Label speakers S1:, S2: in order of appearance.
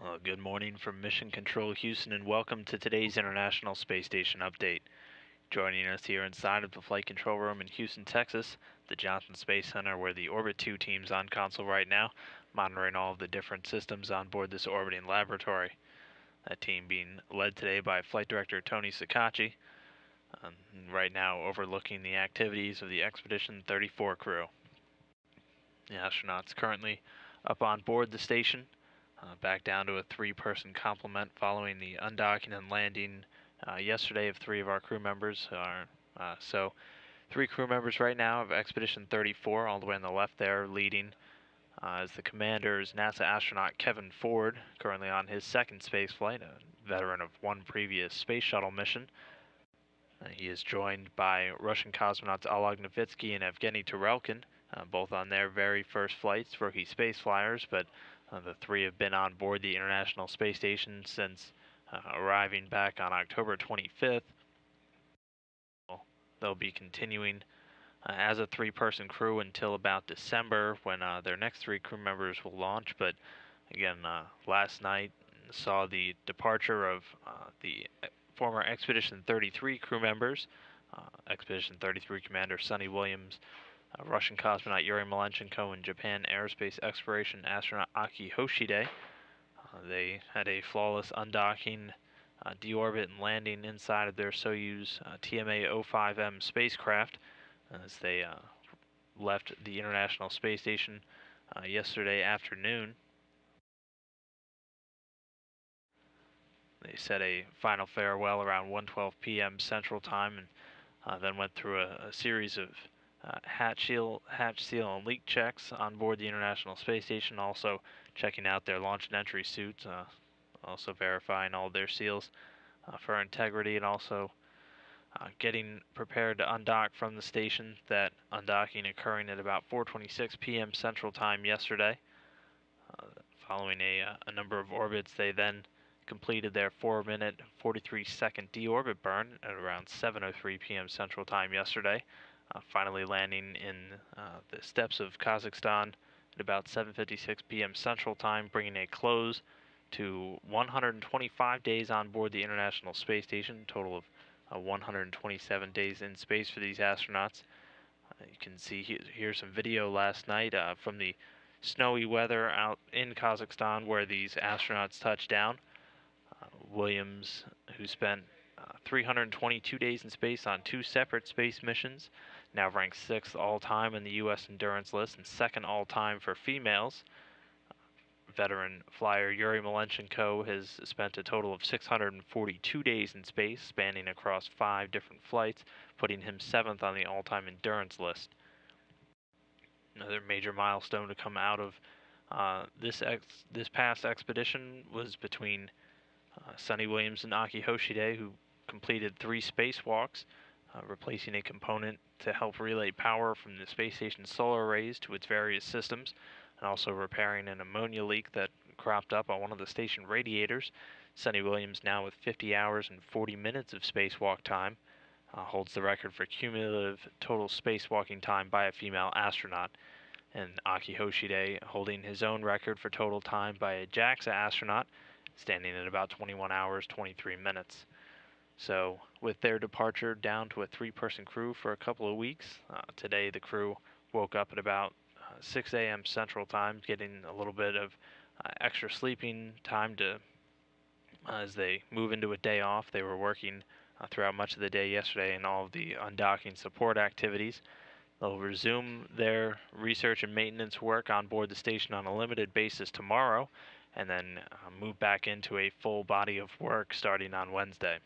S1: Well, good morning from Mission Control Houston, and welcome to today's International Space Station update. Joining us here inside of the Flight Control Room in Houston, Texas, the Johnson Space Center, where the Orbit 2 team's on console right now, monitoring all of the different systems on board this orbiting laboratory. That team being led today by Flight Director Tony Sakachi, right now overlooking the activities of the Expedition 34 crew. The astronauts currently up on board the station, back down to a three-person complement following the undocking and landing yesterday of three of our crew members. So three crew members right now of Expedition 34, all the way on the left there, leading as the commander is NASA astronaut Kevin Ford, currently on his second space flight, a veteran of one previous space shuttle mission. He is joined by Russian cosmonauts Oleg Novitsky and Evgeny Tarelkin, both on their very first flights, rookie space flyers, but the three have been on board the International Space Station since arriving back on October 25th. They'll be continuing as a three-person crew until about December, when their next three crew members will launch. But again, last night saw the departure of the former Expedition 33 crew members, Expedition 33 Commander Sonny Williams, Russian cosmonaut Yuri Malenchenko, and Japan Aerospace Exploration astronaut Aki Hoshide. They had a flawless undocking, deorbit, and landing inside of their Soyuz TMA-05M spacecraft as they left the International Space Station yesterday afternoon. They said a final farewell around 1:12 p.m. Central Time, and then went through a series of hatch seal, and leak checks on board the International Space Station, also checking out their launch and entry suits, also verifying all their seals for integrity, and also getting prepared to undock from the station. That undocking occurring at about 4:26 p.m. Central Time yesterday. Following a number of orbits, they then completed their 4-minute, 43-second deorbit burn at around 7:03 p.m. Central Time yesterday, finally landing in the steppes of Kazakhstan at about 7:56 p.m. Central Time, bringing a close to 125 days on board the International Space Station, a total of 127 days in space for these astronauts. You can see here's some video last night from the snowy weather out in Kazakhstan where these astronauts touched down. Williams, who spent 322 days in space on two separate space missions, now ranks 6th all-time in the U.S. endurance list and 2nd all-time for females. Veteran flyer Yuri Malenchenko has spent a total of 642 days in space, spanning across 5 different flights, putting him 7th on the all-time endurance list. Another major milestone to come out of this past expedition was between Sonny Williams and Aki Hoshide, who completed 3 spacewalks, replacing a component to help relay power from the space station's solar arrays to its various systems, and also repairing an ammonia leak that cropped up on one of the station radiators. Sonny Williams, now with 50 hours and 40 minutes of spacewalk time, holds the record for cumulative total spacewalking time by a female astronaut, and Aki Hoshide holding his own record for total time by a JAXA astronaut, standing at about 21 hours, 23 minutes. So with their departure down to a 3-person crew for a couple of weeks, today the crew woke up at about 6 a.m. Central Time, getting a little bit of extra sleeping time to as they move into a day off. They were working throughout much of the day yesterday in all of the undocking support activities. They'll resume their research and maintenance work on board the station on a limited basis tomorrow, and then move back into a full body of work starting on Wednesday.